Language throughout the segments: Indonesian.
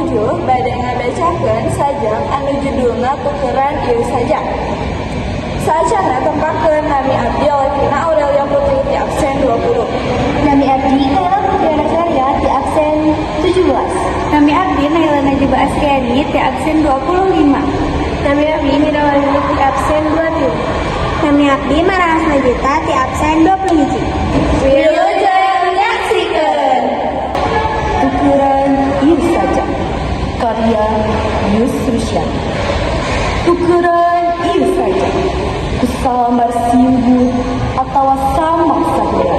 7 bade ngabacakeun sajak anu judulna tukeran ieu sajak. Saacana tempakeun nami abdi oleh Tina Aurelia Putri di absen 20. Nami abdi Naila Putriana Karya di absen 17. Nami abdi Naila Najib Asriani di absen 25. Nami abdi Nida Walini di absen 20. Nami abdi Marahas Najita di absen 21. Wilujeng nyaksikeun. Tukeran ieu sajak karya Yusrusyan. Tukeran ieu sajak kusalamar siugut atawa samak saheula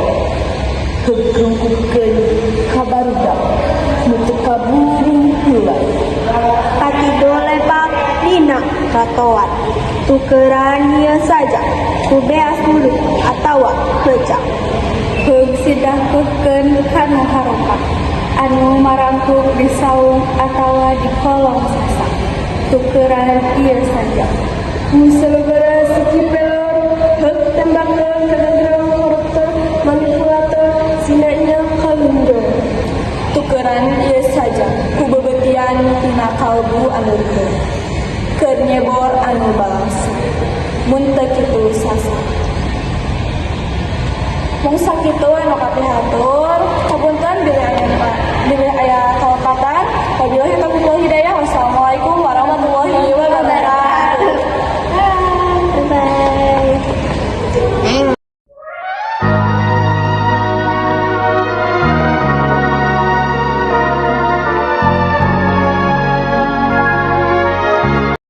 kegrungkukeun kabarudak nu teu kaburu heula Patido lepak dina katoan. Tukeran ieu sajak ku beas mulut atawa kecak. Heug sidahkeun kanu haropak anu marangkuk di saung atawa di kolong sasak. Tukeran ieu sajak Musel beras kipelor, hek tembakeun kadang-kadang koruptor, manipulator, sinanya kalundor. Tukeran ieu saja, ku bebetian tina kalbu anu reueun. Keur nyebor anu balangsa, mun teu kitu sasa. Mung sakitu anu kapihatur, hapunten bilih